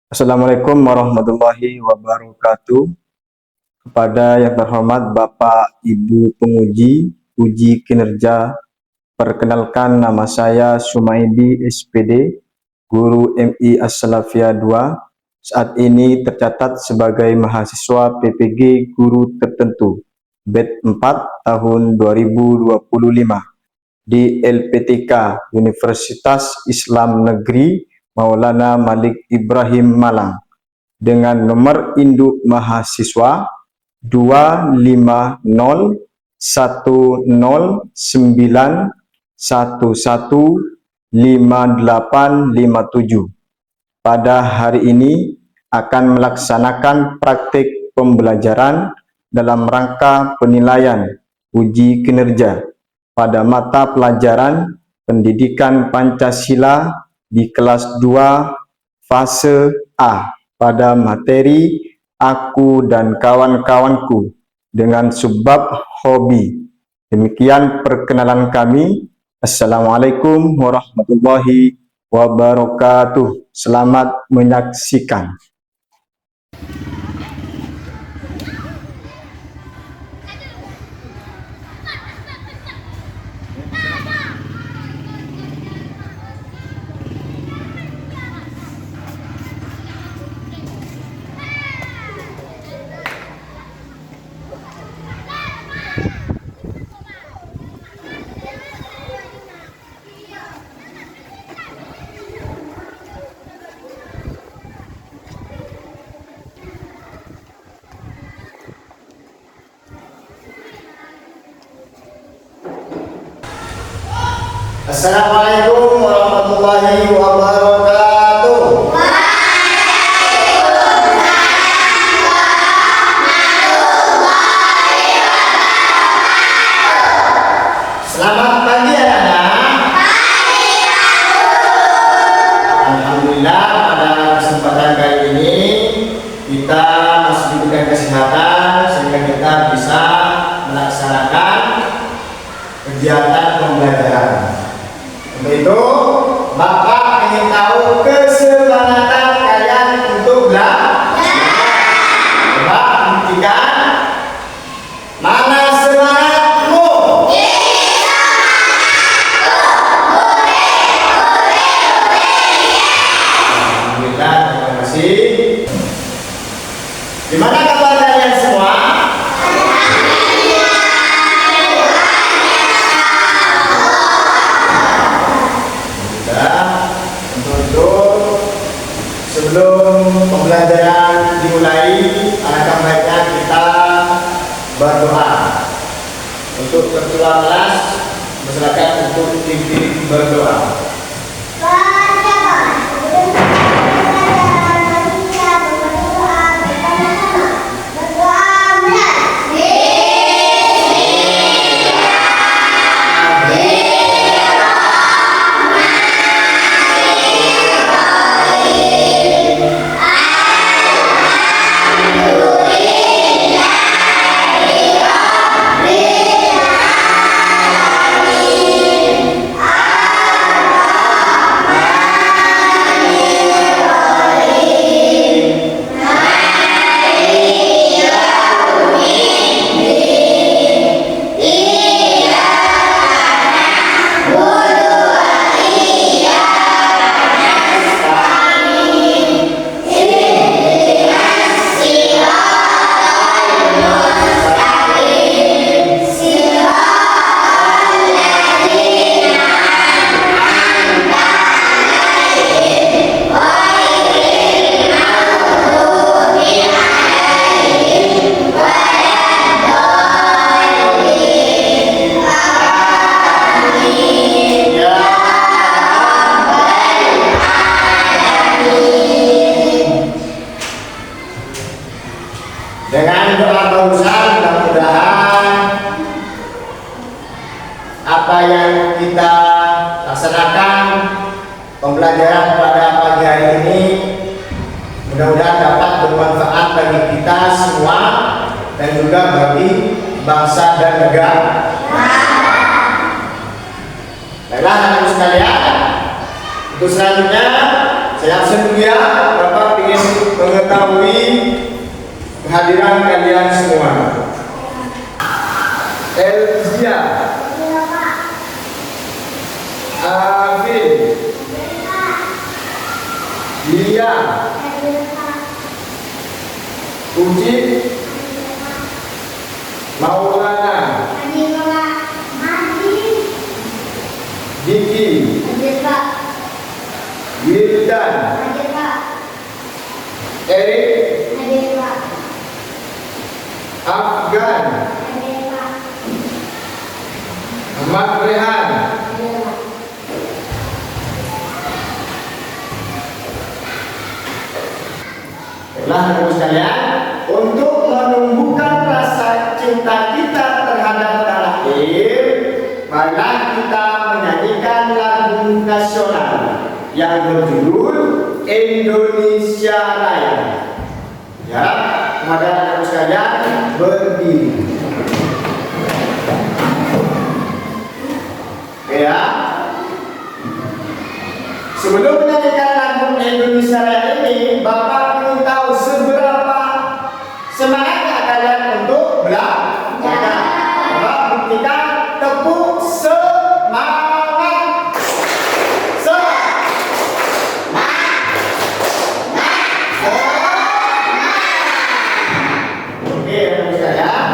Assalamualaikum warahmatullahi wabarakatuh. Kepada yang terhormat Bapak Ibu penguji uji kinerja, perkenalkan nama saya Sumaidi SPD, Guru MI As-Salafiyah 2. Saat ini tercatat sebagai mahasiswa PPG Guru Tertentu BED 4 tahun 2025 di LPTK Universitas Islam Negeri Maulana Malik Ibrahim Malang dengan nomor induk mahasiswa 2501091115857. Pada hari ini akan melaksanakan praktik pembelajaran dalam rangka penilaian uji kinerja pada mata pelajaran Pendidikan Pancasila di kelas 2 fase A pada materi Aku dan Kawan-Kawanku dengan subbab hobi. Demikian perkenalan kami. Assalamualaikum warahmatullahi wabarakatuh. Selamat menyaksikan. Assalamualaikum warahmatullahi wabarakatuh. Selamat pagi anak-anak. Alhamdulillah pada kesempatan kali ini kita masih diberikan kesehatan sehingga kita bisa melaksanakan kegiatan pembelajaran. Untuk itu, Bapak ingin tahu kesemangatan kalian untuk belajar. Coba buktikan. Mana semangatmu? Alhamdulillah, terima kasih. Gimana kabar kalian semua? Sebelum pembelajaran dimulai, alangkah baiknya kita berdoa. Untuk ketua kelas, silakan untuk pimpin berdoa. Dengan doa barusan, mudah-mudahan apa yang kita laksanakan pembelajaran pada pagi hari ini mudah-mudahan dapat bermanfaat bagi kita semua dan juga bagi bangsa dan negara. Baiklah anak-anak sekalian, untuk selanjutnya saya sedunia Bapak ingin mengetahui kehadiran kalian semua. Elzia, Alvin, Lia, Uji, Maulana, Diki, Wildan, Erik, Afgan, Ahmad Rehan, baiklah teman sekalian, untuk menumbuhkan rasa cinta kita terhadap tanah air, marilah kita menyanyikan lagu nasional yang berjudul Indonesia Raya. Ya, kepada teman sekalian berdiri. Ya, sebelum menyanyikan lagu Indonesia Raya ini, Bapak ingin tahu seberapa semangatnya kalian untuk belajar. Bapak buktikan tepuk semangat. Oke, teman sekalian.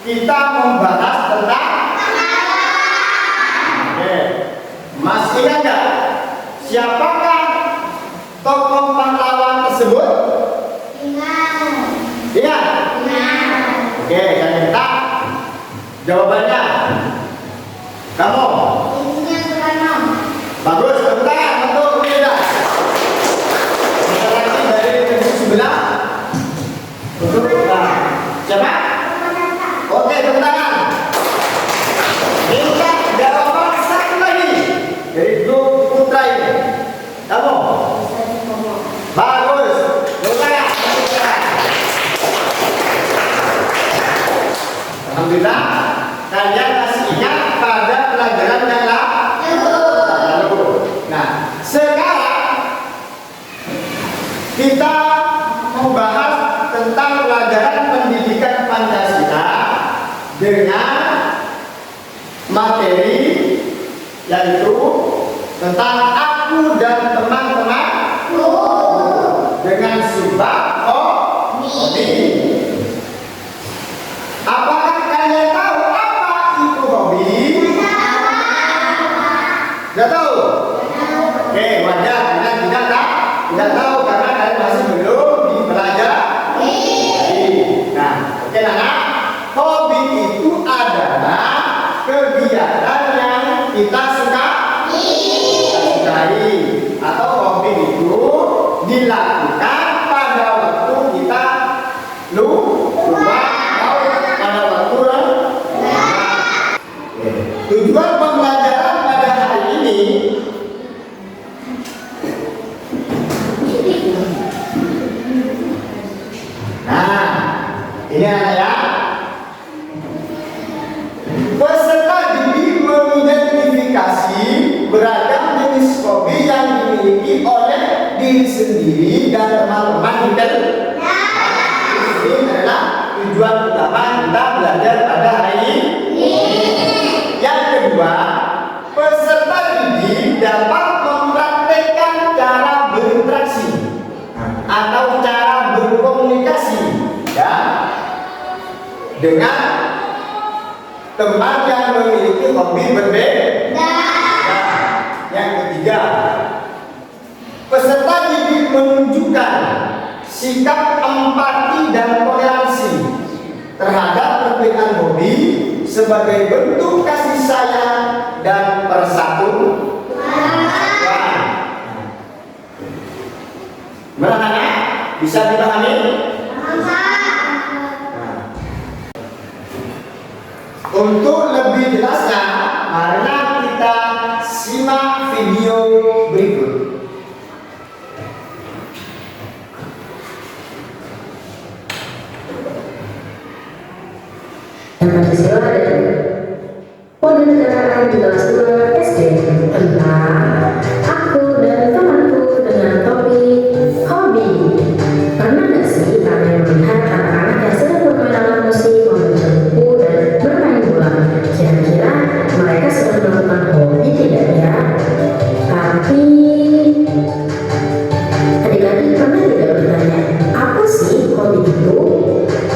kita membahas tentang masih ingat nggak siapakah tokoh pahlawan tersebut? Ingat? Oke, saya minta jawabannya. Kamu? Bagus, tepuk tangan untuk Wilda. Kita lagi dari kedua sebelah. Untuk siapa? Oke, tepuk tangan. Minta jawaban satu lagi dari grup putra ini. Kamu? Bagus, tepuk tangan. Alhamdulillah, kalian masih ingat pada pelajaran yang lalu. Nah, sekarang kita membahas tentang pelajaran pendidikan Pancasila dengan materi yaitu tentang aku dan teman-temanku dengan bersifat hobi. Apakah kalian tahu apa itu hobi? Tidak tahu? Oke, wajar kita tidak tahu karena kalian masih belum dipelajari. Nah, oke anak, hobi itu adalah kegiatan yang kita sukai, atau hobi itu dilakukan pada waktu kita luang atau pada waktu rebahan. Tujuan pembelajaran pada hari ini ini ya. Peserta didik mengidentifikasi beragam jenis hobi yang dimiliki oleh diri sendiri dan teman-teman kita. Ini adalah tujuan utama kita belajar pada hari ini. Yang kedua, peserta didik dapat mempraktekkan cara berinteraksi atau cara berkomunikasi ya dengan teman yang memiliki hobi berbeda. Yang ketiga, peserta didik menunjukkan sikap empati dan toleransi terhadap perbedaan hobi sebagai bentuk kasih sayang dan persatuan. Gimana? Bisa dipahami? Untuk lebih jelasnya, marilah kita simak video berikut. Nama siswa dari pembelajaran di kelas 2 SD tentang aku dan temanku dengan topik hobi. Pernah gak sih kalian melihat anak-anak yang sedang bermain alat musik, membaca buku, dan bermain bola? Kira-kira mereka sedang melakukan hobi tidak ya? Tapi adik-adik pernah tidak bertanya, apa sih hobi itu?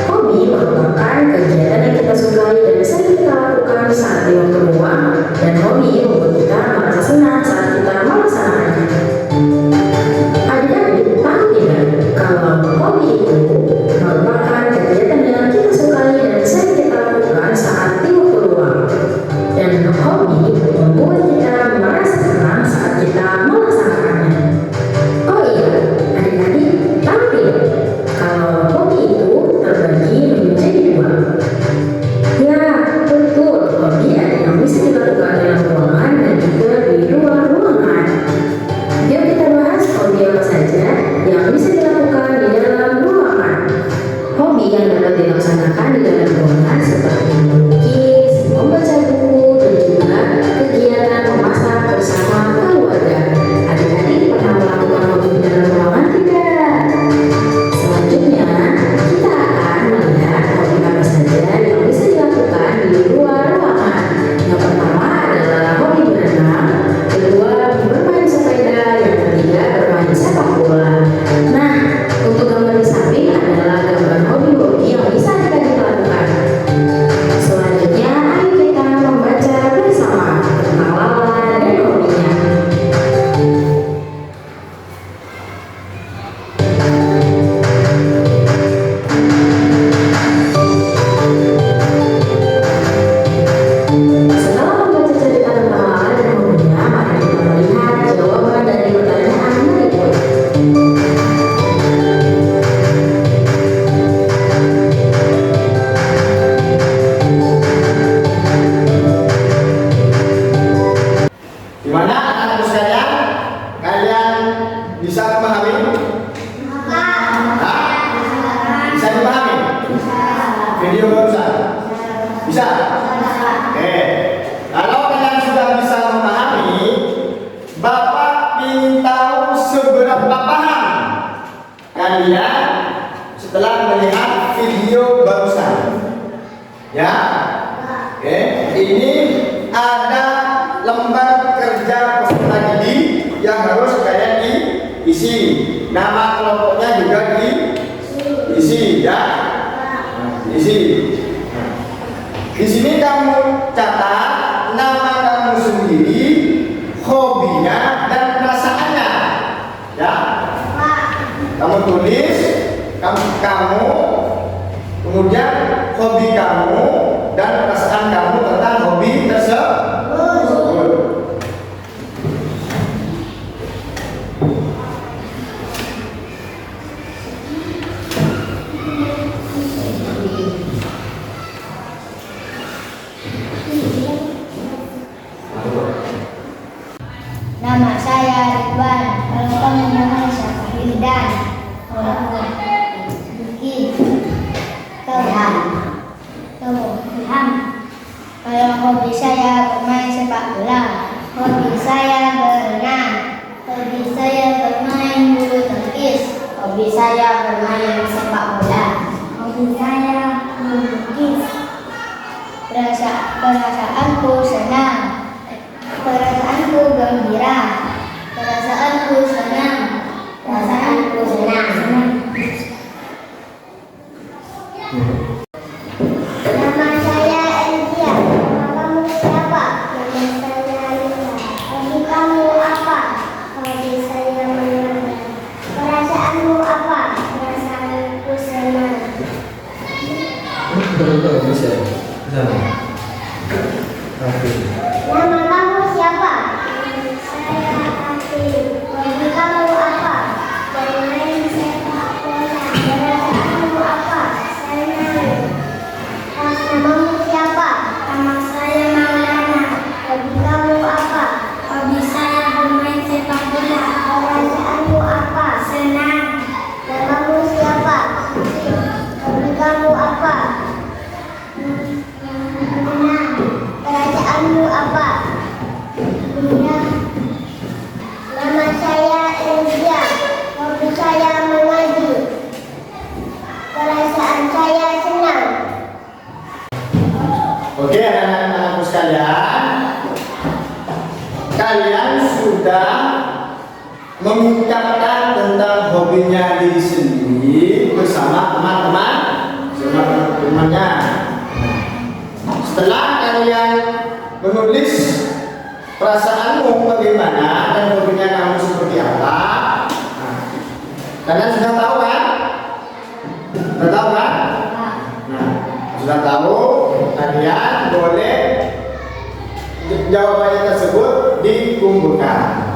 Hobi merupakan kegiatan yang kita sukai dan sering kita lakukan saat di waktu luang, dan hobi membuat kita merasa senang saat kita melaksanakannya. Adik-adik tahu tidak kalau hobi itu merupakan kegiatan yang kita sukai dan sering kita lakukan saat di waktu luang, dan hobi membuat kita merasa senang saat kita melaksanakannya. Oh iya, adik-adik tahu tidak kalau hobi itu terbagi menjadi dua? Ya, betul. Hobi ada yang bisa dilakukan dalam ruangan dan juga di luar ruangan. Yuk kita bahas hobi apa saja yang bisa dilakukan di dalam ruangan. Hobi yang dapat dilaksanakan di dalam ruangan seperti melukis, membaca buku, dan juga kegiatan memasak bersama keluarga. Adik-adik pernah melakukan hobi di dalam ruangan tidak? Selanjutnya, kita akan melihat hobi apa saja yang bisa dilakukan di luar ruangan. Yang pertama adalah hobi berenang, kedua bermain sepeda, yang ketiga bermain sepak bola. Nah, untuk gambar di samping adalah gambar hobi-hobi yang bisa kita lakukan. Selanjutnya, ayo kita membaca bersama tentang Lala dan hobinya. Setelah membaca cerita tentang Lala dan hobinya, mari kita melihat jawaban dari pertanyaan berikut. Gimana anak-anakku sekalian? Kalian bisa memahami? Hah? Bisa dipahami? Video barusan? Bisa? Oke. Kalau kalian sudah bisa memahami, Bapak ingin tahu seberapa paham kalian setelah melihat video barusan. Ya? Oke. Ini ada lembar kerja peserta didik yang harus kalian diisi. Nama kelompoknya juga diisi, ya. Diisi. Di sini kamu catat nama kamu sendiri, hobinya dan perasaannya, ya. Kamu tulis kamu, kemudian hobi kamu dan perasaan kamu tentang hobi tersebut. Nama saya Ridwan. Kalau kamu namanya siapa? Wildan. Kalau Bikin. Kamu Ilham. Kalau hobi saya bermain sepak bola. Hobi saya berenang. Hobi saya bermain bulu tangkis. Hobi saya bermain sepak bola. Hobi saya melukis. Perasaanku senang. Perasaanku gembira. Perasaanku senang. Perasaanku senang. Nama saya Elvia. Nama kamu siapa? Nama saya Lila. Hobi kamu apa? Hobi saya menang. Perasaanmu apa? Perasaanku senang. Nama kamu siapa? Saya Afif. Hobi kamu apa? Bermain sepak bola. Perasaanmu apa? Senang. Namamu siapa? Nama saya Maulana. Hobi kamu apa? Hobi saya bermain sepak bola. Perasaanmu apa? Senang. Namamu siapa? Hobi kamu apa? Senang. Perasaanmu apa? Indah. Nama saya Elvia. Hobi saya mengaji. Perasaan saya senang. Oke, anak-anakku sekalian, kalian sudah mengucapkan tentang hobinya diri sendiri bersama teman-temannya. Setelah kalian menulis perasaanmu bagaimana dan hobinya kamu seperti apa, kalian sudah tahu kan? Sudah tahu kan? Sudah tahu, kalian boleh jawabannya tersebut dikumpulkan.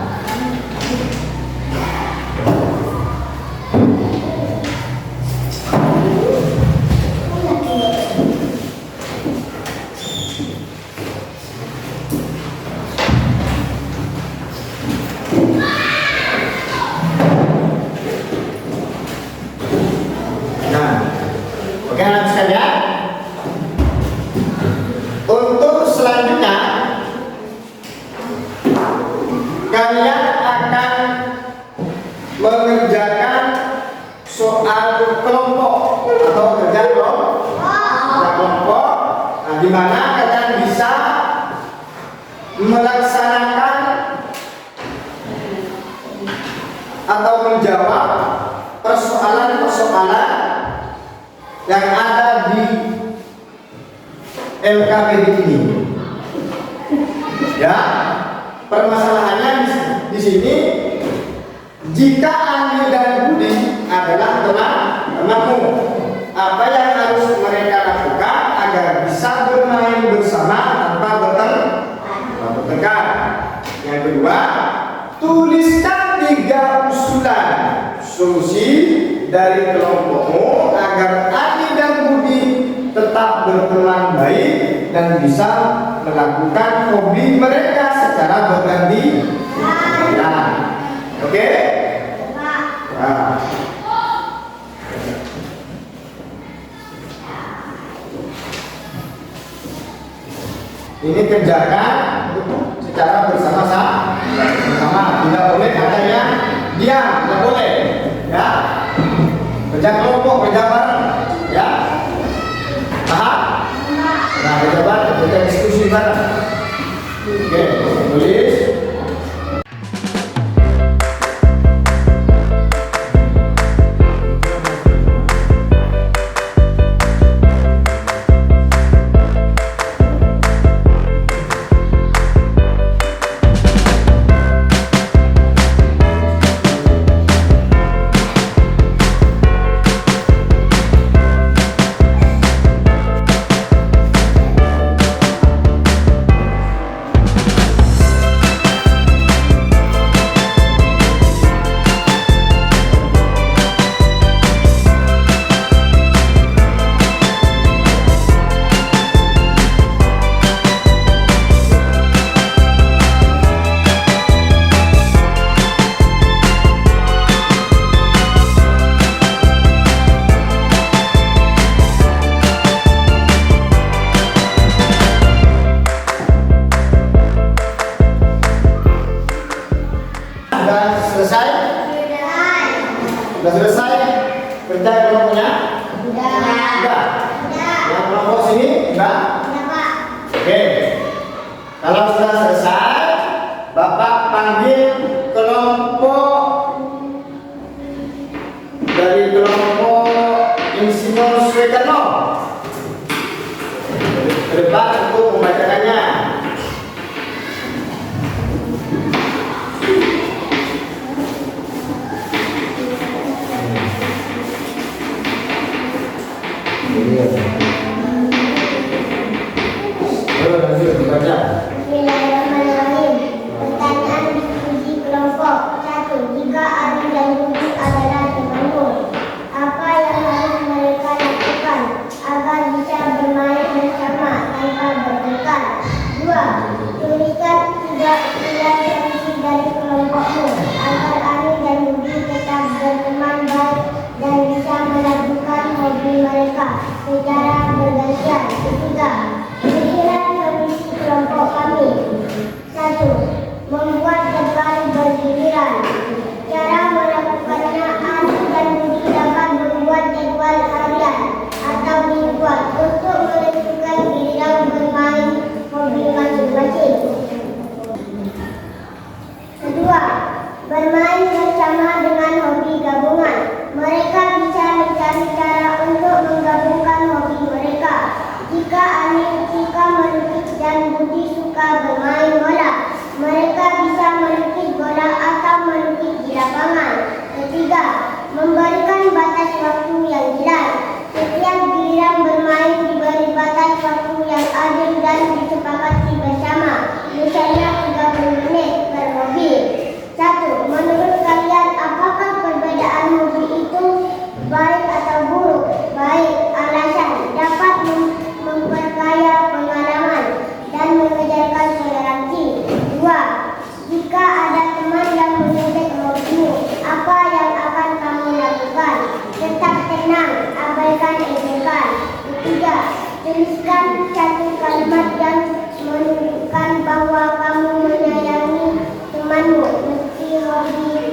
Oke, anak sekalian. Untuk selanjutnya kalian akan mengerjakan soal kelompok atau kerja kelompok. Nah, di mana kalian bisa melaksanakan atau menjawab persoalan-persoalan yang ada di LKPD ini. Ya, permasalahannya di sini, jika Ani dan Budi adalah teman-temanmu, apa yang harus mereka lakukan agar bisa bermain bersama tanpa bertengkar? Yang kedua, tuliskan 3 usulan solusi dari kelompokmu agar Ani dan Budi tetap berteman baik dan bisa melakukan hobi mereka secara berganti. Oke? Nah. Ini kerjakan secara bersama-sama. Tidak boleh katanya diam, tidak boleh. Ya. Kerja kelompok, kerja bareng. Ya. Paham? Nah, kerja bareng, kerja diskusi bareng. Oke, tulis. Sudah selesai kerja kelompoknya? Sudah. Sudah. Yang kelompok sini enggak? Sudah, Pak. Oke. Kalau sudah selesai, Bapak panggil kelompok dari kelompok Insinyur Soekarno ke depan untuk membacakannya. Lanjut dibaca. Bismillahirrahmanirrahim. Pertanyaan diskusi kelompok. 1. Jika Ari dan Budi adalah temanmu, apa yang harus mereka lakukan agar bisa bermain bersama tanpa bertengkar? 2. Tuliskan 3 solusi dari kelompokmu agar Ari dan Budi tetap berteman baik dan bisa melakukan hobi mereka secara bergantian. 3. Berikan solusi kelompok kami. 1. Membuat jadwal bergiliran. Cara melakukannya, Ari dan Budi dapat membuat jadwal harian atau mingguan untuk menentukan giliran bermain hobi masing-masing. Kedua, bermain bersama dengan hobi gabungan. Mereka bisa mencari cara untuk menggabungkan hobi mereka. Jika melukis dan Budi suka bermain bola, mereka bisa melukis bola atau melukis di lapangan. Ketiga, memberikan batas waktu yang jelas. Setiap giliran bermain diberi batas waktu yang adil dan disepakati bersama. Misalnya 30 menit per hobi. 1. Menurut kalian, apakah perbedaan hobi itu baik atau buruk? Baik. Alasan: dapat memperkaya pengalaman dan mengejarkan toleransi. 2. Jika ada teman yang menyebut hobimu, apa yang akan kamu lakukan? Tetap tenang, abaikan ejekan. 3. Tuliskan 1 kalimat yang menunjukkan bahwa kamu menyayangi temanmu meski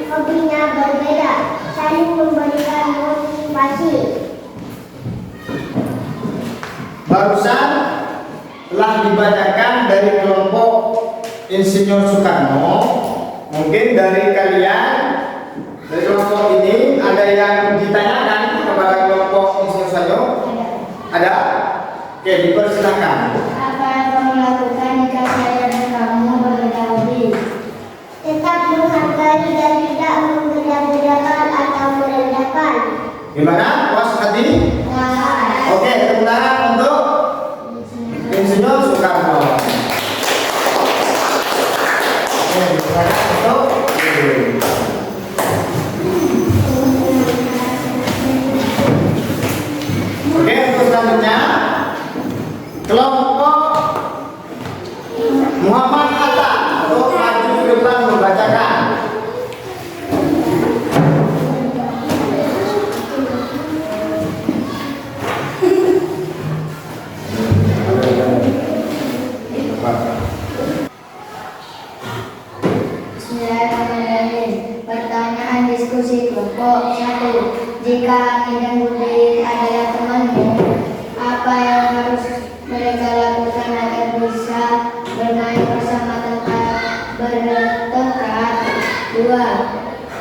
hobinya berbeda. Saling memberikan motivasi. Barusan telah dibacakan dari kelompok Insinyur Soekarno. Mungkin dari kalian dari kelompok ini ada yang ditanyakan kepada kelompok Insinyur Soekarno? Ada? Oke, dipersilakan. Apa yang kamu lakukan jika saya dan kamu berbeda hobi? Tetap menghargai dan tidak membeda-bedakan atau merendahkan. Gimana? Puas hati? Oke, tepuk tangan untuk Insinyur Soekarno. Oke, tepuk tangan untuk Oke, untuk selanjutnya kelompok Muhammad Hatta untuk maju ke depan membacakan. Bismillahirrahmanirrahim. Pertanyaan diskusi kelompok. 1. Jika Ari dan Budi adalah temanmu, apa yang harus mereka lakukan agar bisa bermain bersama tanpa bertengkar? 2.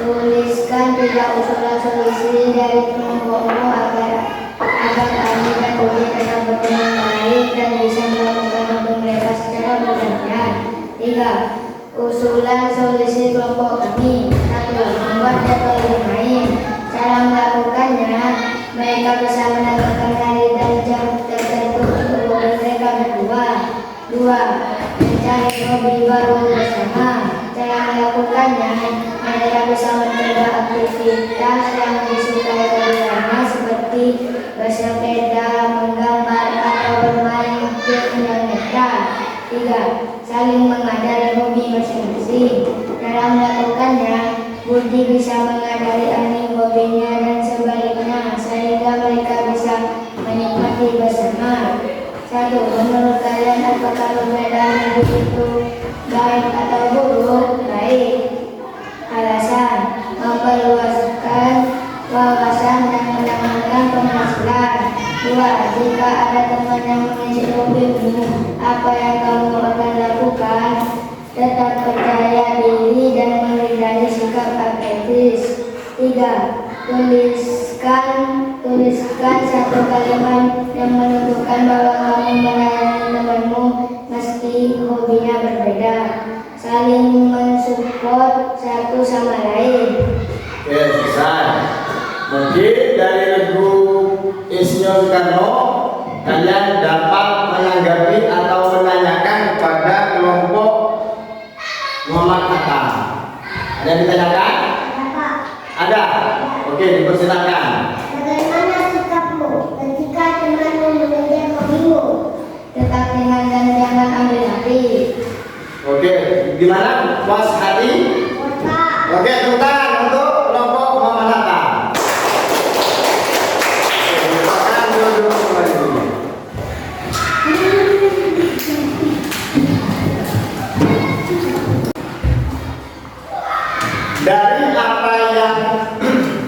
Tuliskan 3 usulan solusi dari kelompokmu agar Ari dan Budi tetap berteman baik dan bisa melakukan hobi mereka secara bergantian. 3. Usulan solusi kelompok kami. 1. Membuat jadwal bermain. Cara melakukannya, mereka bisa menentukan hari dan jam tertentu untuk hobi mereka berdua. 2. Mencari hobi baru bersama. Cara melakukannya, mereka bisa mencoba aktivitas yang disukai keduanya seperti bersepeda, menggambar, atau bermain game yang netra. 3. Saling mengajari hobi masing-masing. Cara melakukannya, Budi bisa mengajari Ani hobinya dan sebaliknya, sehingga mereka bisa menikmati bersama. 1. Menurut kalian, apakah perbedaan hobi itu baik atau buruk? Baik. Alasan: memperluaskan wawasan dan mendapatkan penghasilan. 2. Jika ada teman yang mengisi hobimu, apa yang kamu akan lakukan? Tetap percaya diri dan menghindari sikap apatis. 3. Tuliskan satu kalimat yang menunjukkan bahwa kamu menyayangi temanmu meski hobinya berbeda. Saling mensupport satu sama lain. Oke, selesai. Mungkin dari lagu Insinyur Soekarno kalian dapat menanggapi atau menanyakan kepada kelompok Muhammad Hatta. Ada yang ditanyakan? Ada? Oke, dipersilakan. Bagaimana sikapmu ketika temanmu mengejar hobimu? Tetap tenang dan jangan ambil hati. Oke, gimana? Puas hati? Oke, tepuk tangan untuk kelompok Muhammad Hatta. Silakan duduk kembali. Dari apa yang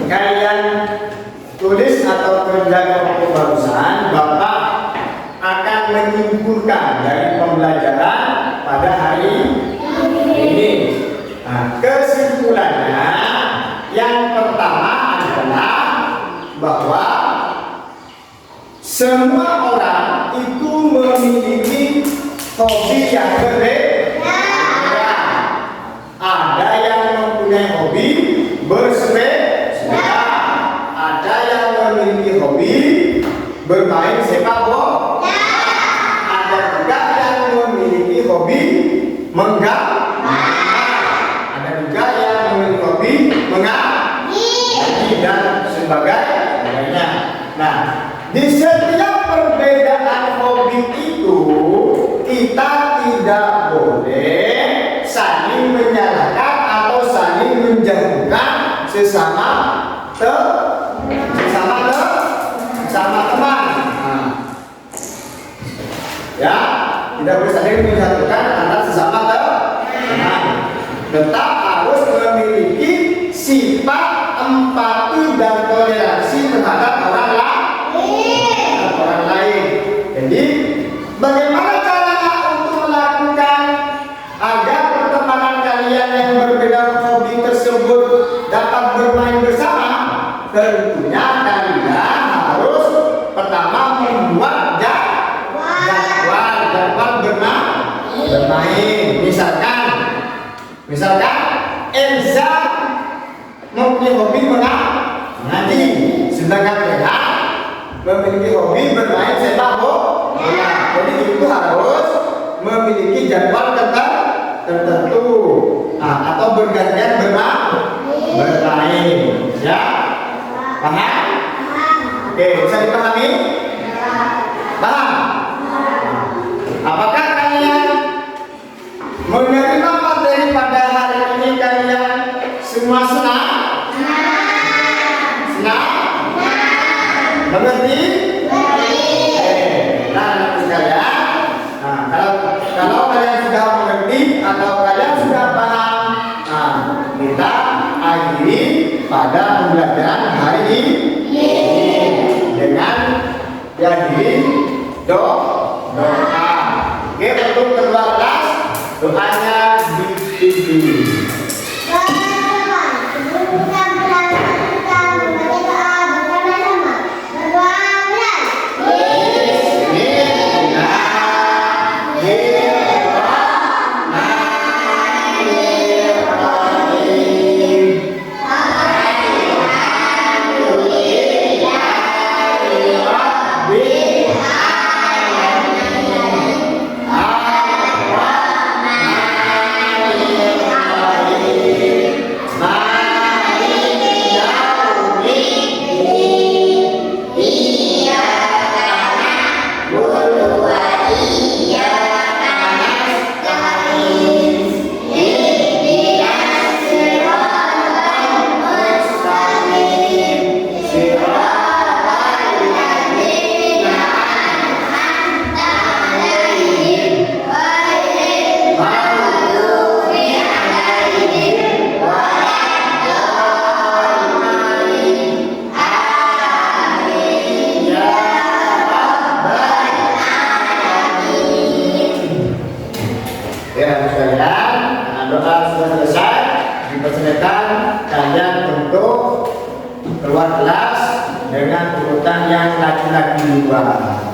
kalian tulis atau kerja kelompok barusan, Bapak akan menyimpulkan dari pembelajaran pada hari ini. Nah, kesimpulannya yang pertama adalah bahwa semua orang itu memiliki hobi yang berbeda. Ada yang mempunyai hobi bersepeda, ada yang memiliki hobi bermain sepak bola, ada juga yang memiliki hobi menggambar, ada juga yang memiliki hobi mengaji dan sebagainya. Nah, di setiap perbedaan hobi itu kita tidak boleh saling menyalahkan atau saling menjatuhkan sesama teman. Nah, ya, tidak boleh saling menjatuhkan antara sesama teman. Tetap harus memiliki sifat empati dan toleransi terhadap orang lain. Jadi, bagaimana caranya untuk melakukan agar pertemanan kalian yang berbeda hobi tersebut dapat bermain bersama? Tentunya kalian harus pertama membuat jadwal bermain. Misalkan Elza mempunyai hobi mengaji, sedangkan Rehan memiliki hobi bermain sepak bola. Jadi itu harus memiliki jadwal tertentu, atau bergantian bermain. Ya, paham? Oke, bisa dipahami? Paham? Apakah kalian menerima materi pada hari ini? Kalian semua senang? Senang? Mengerti? Nah, sekalian. Nah, kalau kalian sudah mengerti atau kalian sudah paham, nah, kita akhiri pada pembelajaran hari ini dengan diakhiri doa. Oke, untuk kedua kelas doanya dipimpin. keluar kelas dengan urutan yang laki-laki dua.